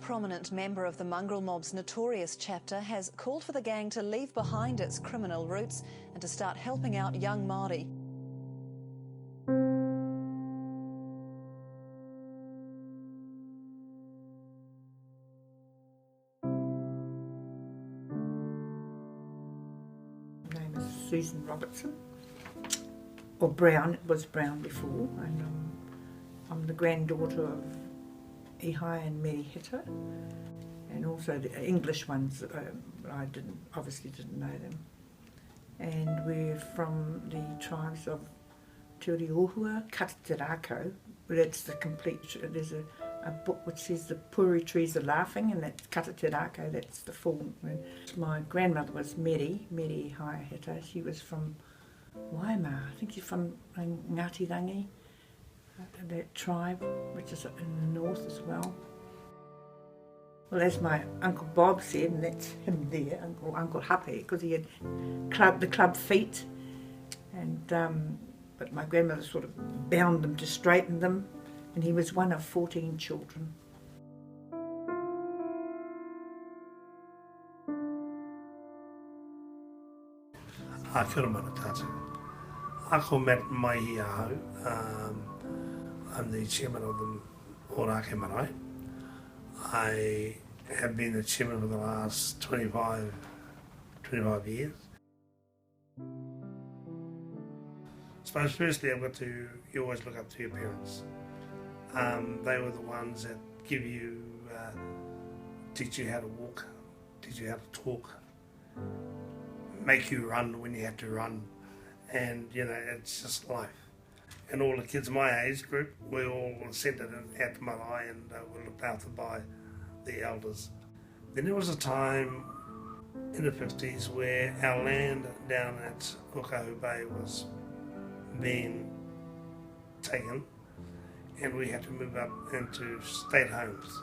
prominent member of the mongrel mob's notorious chapter has called for the gang to leave behind its criminal roots and to start helping out young Māori. My name is Susan Robertson, or Brown. It was Brown before, and I'm the granddaughter of Ihai and Mary Hitter, and also the English ones. I obviously didn't know them. And we're from the tribes of Te Uriuhua, Katatirako. That's the complete. There's a book which says the puri trees are laughing, and that's Katatirako. That's the full. My grandmother was Mary Ihai Hitter. She was from Waima. I think she's from Ngāti Rangi. That tribe, which is in the north as well. Well, as my Uncle Bob said, and that's him there, Uncle Hape, because he had the club feet, and but my grandmother sort of bound them to straighten them, and he was one of 14 children. Kia ora mana tātou. Ako Matt Maihi Aho. I'm the chairman of the Ōrākei Marae. I have been the chairman for the last 25 years. I suppose firstly you always look up to your parents. They were the ones that give you, teach you how to walk, teach you how to talk, make you run when you had to run, and it's just life. And all the kids my age group, we all were centred at the marae and were looked after by the elders. Then there was a time in the 50s where our land down at Ōkahu Bay was being taken, and we had to move up into state homes.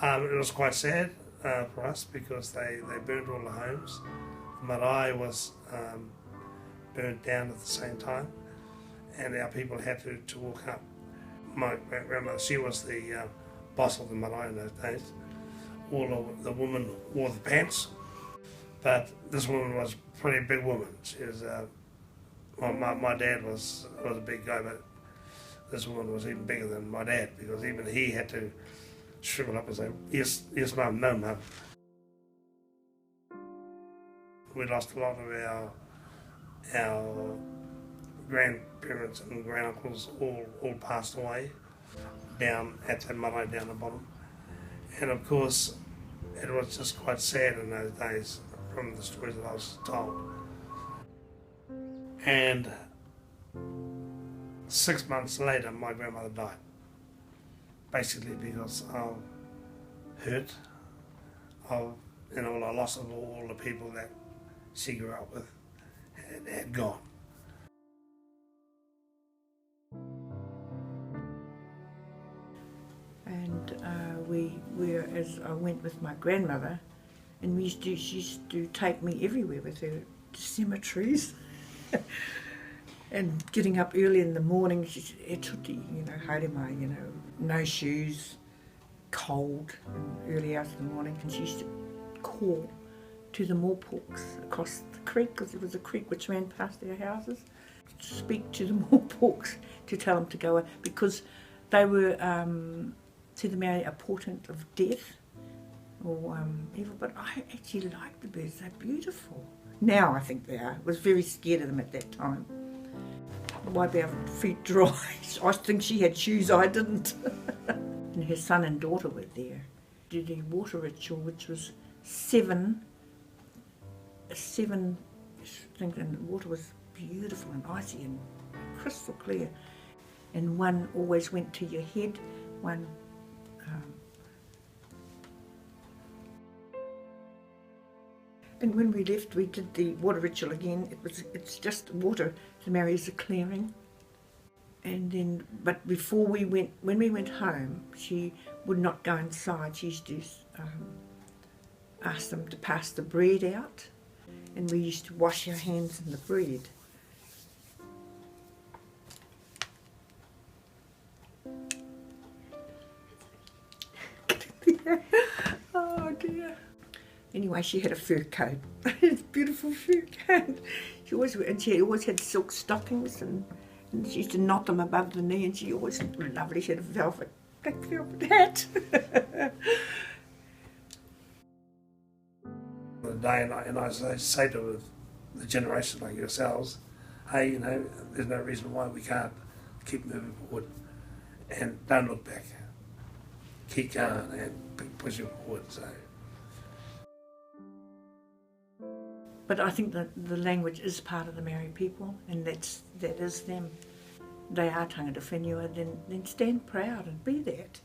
It was quite sad for us because they burnt all the homes. The marae was burnt down at the same time, and our people had to walk up. My grandmother, she was the boss of the marae in those days. All of the women wore the pants, but this woman was a pretty big woman. She was, my dad was a big guy, but this woman was even bigger than my dad, because even he had to shrivel up and say, yes mum, no mum. We lost a lot of our grandparents and granduncles all passed away down at the marae down the bottom, and of course it was just quite sad in those days from the stories that I was told. And 6 months later my grandmother died, basically because of hurt, of the loss of all the people that she grew up with had gone. And as I went with my grandmother, and she used to take me everywhere with her to cemeteries. And getting up early in the morning, she said, e tuti, haere mai, no shoes, cold, and early hours in the morning, and she used to call to the Mōpoks across the creek, because there was a creek which ran past their houses, to speak to the Mōpoks to tell them to go out, because they were to the Māori a portent of death or evil. But I actually like the birds, they're beautiful. Now I think they are. I was very scared of them at that time. Wipe our feet dry. I think she had shoes, I didn't. And her son and daughter were there. Did a water ritual which was seven, I think, and the water was beautiful and icy and crystal clear. And one always went to your head, one and when we left, we did the water ritual again. It's just water to marry as a clearing. And then, but before we went, when we went home, she would not go inside. She used to ask them to pass the bread out, and we used to wash our hands in the bread. Anyway, she had a fur coat, beautiful fur coat. She always had silk stockings, and she used to knot them above the knee, and she always looked lovely. She had a black velvet hat. The day, and I say to the generation like yourselves, hey, you know, there's no reason why we can't keep moving forward, and don't look back. Keep going and keep pushing forward. So. But I think that the language is part of the Maori people, and that is them. They are tangata whenua, then stand proud and be that.